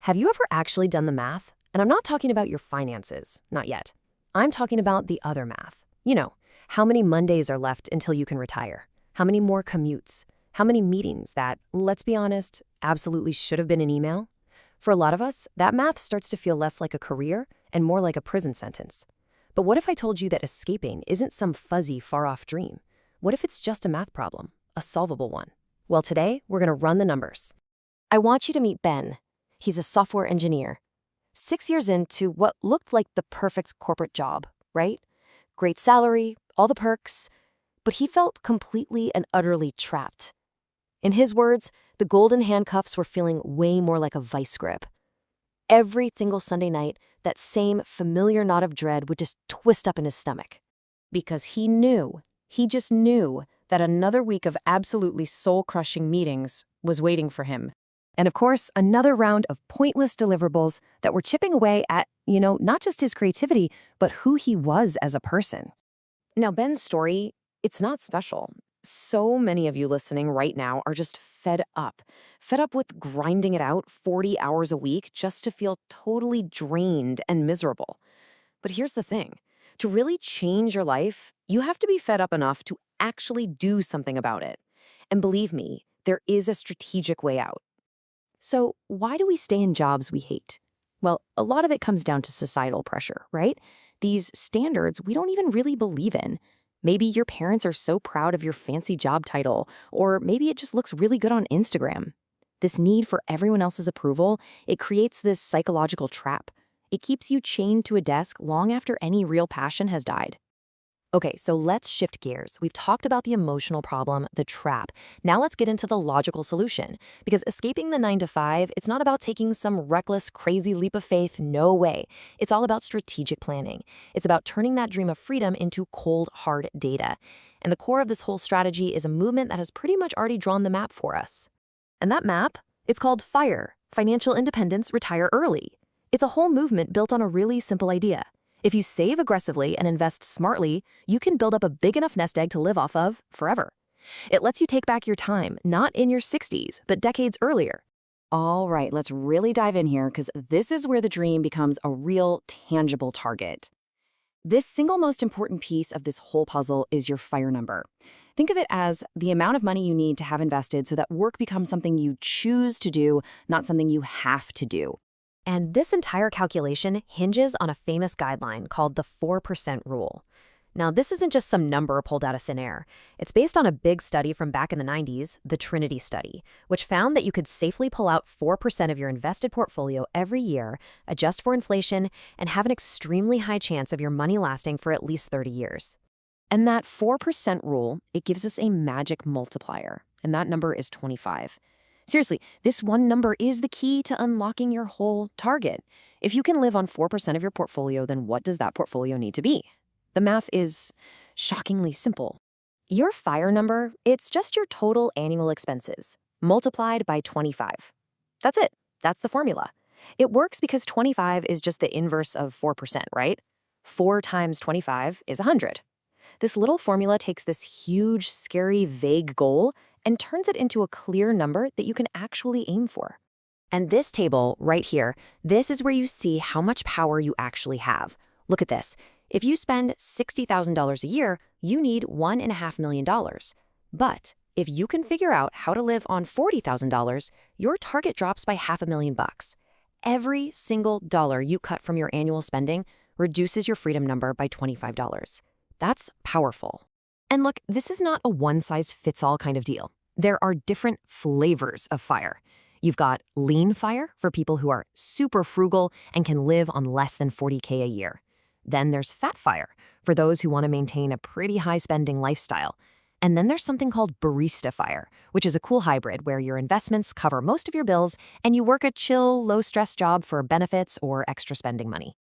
Have you ever actually done the math? And I'm not talking about your finances, not yet. I'm talking about the other math. You know, how many Mondays are left until you can retire? How many more commutes? How many meetings that, let's be honest, absolutely should have been an email? For a lot of us, that math starts to feel less like a career and more like a prison sentence. But what if I told you that escaping isn't some fuzzy, far-off dream? What if it's just a math problem, a solvable one? Well, today, we're going to run the numbers. I want you to meet Ben. He's a software engineer. 6 years into what looked like the perfect corporate job, right? Great salary, all the perks, but he felt completely and utterly trapped. In his words, the golden handcuffs were feeling way more like a vice grip. Every single Sunday night, that same familiar knot of dread would just twist up in his stomach. Because he just knew that another week of absolutely soul-crushing meetings was waiting for him. And of course, another round of pointless deliverables that were chipping away at, not just his creativity, but who he was as a person. Now, Ben's story, it's not special. So many of you listening right now are just fed up with grinding it out 40 hours a week just to feel totally drained and miserable. But here's the thing. To really change your life, you have to be fed up enough to actually do something about it. And believe me, there is a strategic way out. So why do we stay in jobs we hate? Well, a lot of it comes down to societal pressure, right? These standards we don't even really believe in. Maybe your parents are so proud of your fancy job title, or maybe it just looks really good on Instagram. This need for everyone else's approval, it creates this psychological trap. It keeps you chained to a desk long after any real passion has died. Okay, so let's shift gears. We've talked about the emotional problem, the trap. Now let's get into the logical solution. Because escaping the 9 to 5, it's not about taking some reckless, crazy leap of faith. No way. It's all about strategic planning. It's about turning that dream of freedom into cold, hard data. And the core of this whole strategy is a movement that has pretty much already drawn the map for us. And that map, it's called FIRE, Financial Independence, Retire Early. It's a whole movement built on a really simple idea. If you save aggressively and invest smartly, you can build up a big enough nest egg to live off of forever. It lets you take back your time, not in your 60s, but decades earlier. All right, let's really dive in here because this is where the dream becomes a real, tangible target. This single most important piece of this whole puzzle is your FIRE number. Think of it as the amount of money you need to have invested so that work becomes something you choose to do, not something you have to do. And this entire calculation hinges on a famous guideline called the 4% rule. Now, this isn't just some number pulled out of thin air. It's based on a big study from back in the 90s, the Trinity study, which found that you could safely pull out 4% of your invested portfolio every year, adjust for inflation, and have an extremely high chance of your money lasting for at least 30 years. And that 4% rule, it gives us a magic multiplier, and that number is 25. Seriously, this one number is the key to unlocking your whole target. If you can live on 4% of your portfolio, then what does that portfolio need to be? The math is shockingly simple. Your FIRE number, it's just your total annual expenses, multiplied by 25. That's it. That's the formula. It works because 25 is just the inverse of 4%, right? 4 times 25 is 100. This little formula takes this huge, scary, vague goal and turns it into a clear number that you can actually aim for. And this table right here, this is where you see how much power you actually have. Look at this. If you spend $60,000 a year, you need $1.5 million. But if you can figure out how to live on $40,000, your target drops by $500,000. Every single dollar you cut from your annual spending reduces your freedom number by $25. That's powerful. And look, this is not a one-size-fits-all kind of deal. There are different flavors of FIRE. You've got lean FIRE for people who are super frugal and can live on less than $40K a year. Then there's fat FIRE for those who want to maintain a pretty high-spending lifestyle. And then there's something called barista FIRE, which is a cool hybrid where your investments cover most of your bills and you work a chill, low-stress job for benefits or extra spending money.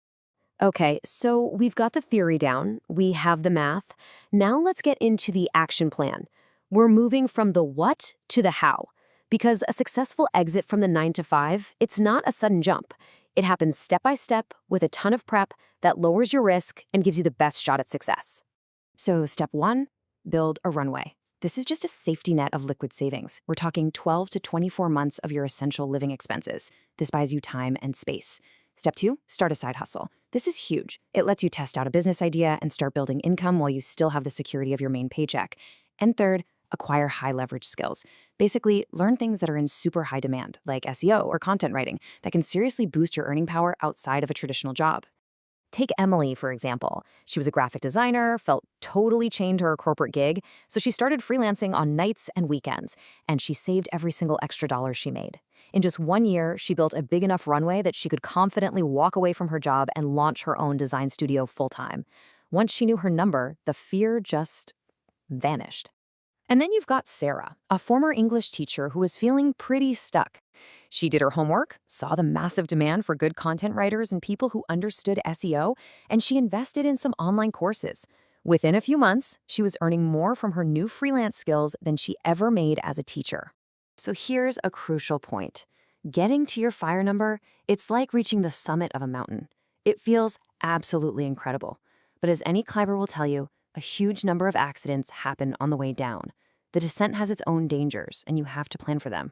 Okay, so we've got the theory down, we have the math. Now let's get into the action plan. We're moving from the what to the how, because a successful exit from the 9 to 5, it's not a sudden jump. It happens step by step with a ton of prep that lowers your risk and gives you the best shot at success. So step 1, build a runway. This is just a safety net of liquid savings. We're talking 12 to 24 months of your essential living expenses. This buys you time and space. Step 2, start a side hustle. This is huge. It lets you test out a business idea and start building income while you still have the security of your main paycheck. And third, acquire high leverage skills. Basically, learn things that are in super high demand, like SEO or content writing, that can seriously boost your earning power outside of a traditional job. Take Emily, for example. She was a graphic designer, felt totally chained to her corporate gig, so she started freelancing on nights and weekends, and she saved every single extra dollar she made. In just 1 year, she built a big enough runway that she could confidently walk away from her job and launch her own design studio full-time. Once she knew her number, the fear just vanished. And then you've got Sarah, a former English teacher who was feeling pretty stuck. She did her homework, saw the massive demand for good content writers and people who understood SEO, and she invested in some online courses. Within a few months, she was earning more from her new freelance skills than she ever made as a teacher. So here's a crucial point. Getting to your FIRE number, it's like reaching the summit of a mountain. It feels absolutely incredible. But as any climber will tell you, a huge number of accidents happen on the way down. The descent has its own dangers, and you have to plan for them.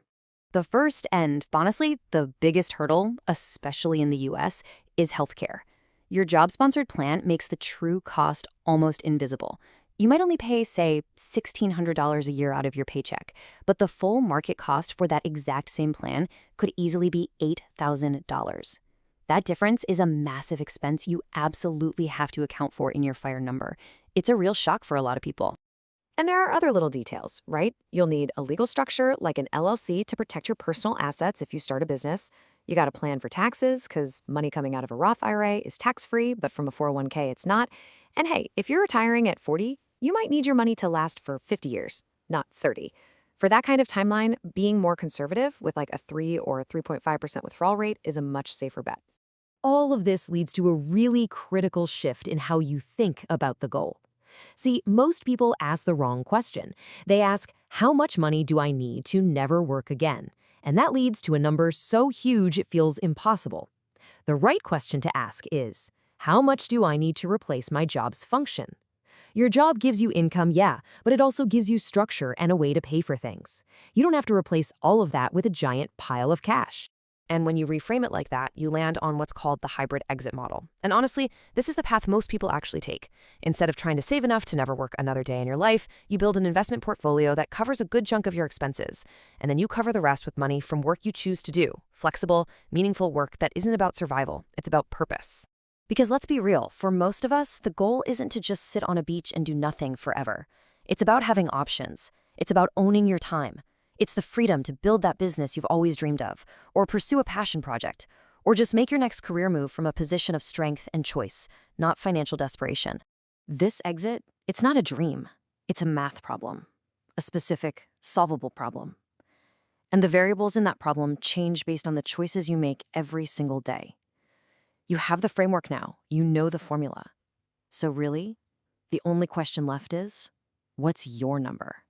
The first and, honestly, the biggest hurdle, especially in the US, is healthcare. Your job-sponsored plan makes the true cost almost invisible. You might only pay, say, $1,600 a year out of your paycheck, but the full market cost for that exact same plan could easily be $8,000. That difference is a massive expense you absolutely have to account for in your FIRE number. It's a real shock for a lot of people. And there are other little details, right? You'll need a legal structure like an LLC to protect your personal assets if you start a business. You got to plan for taxes because money coming out of a Roth IRA is tax-free, but from a 401k it's not. And hey, if you're retiring at 40, you might need your money to last for 50 years, not 30. For that kind of timeline, being more conservative with like a 3 or 3.5% withdrawal rate is a much safer bet. All of this leads to a really critical shift in how you think about the goal. See, most people ask the wrong question. They ask, how much money do I need to never work again? And that leads to a number so huge it feels impossible. The right question to ask is, how much do I need to replace my job's function? Your job gives you income, yeah, but it also gives you structure and a way to pay for things. You don't have to replace all of that with a giant pile of cash. And when you reframe it like that, you land on what's called the hybrid exit model. And honestly, this is the path most people actually take. Instead of trying to save enough to never work another day in your life, you build an investment portfolio that covers a good chunk of your expenses. And then you cover the rest with money from work you choose to do. Flexible, meaningful work that isn't about survival, it's about purpose. Because let's be real, for most of us, the goal isn't to just sit on a beach and do nothing forever. It's about having options. It's about owning your time. It's the freedom to build that business you've always dreamed of, or pursue a passion project, or just make your next career move from a position of strength and choice, not financial desperation. This exit, it's not a dream. It's a math problem, a specific, solvable problem. And the variables in that problem change based on the choices you make every single day. You have the framework now. You know the formula. So really, the only question left is, what's your number?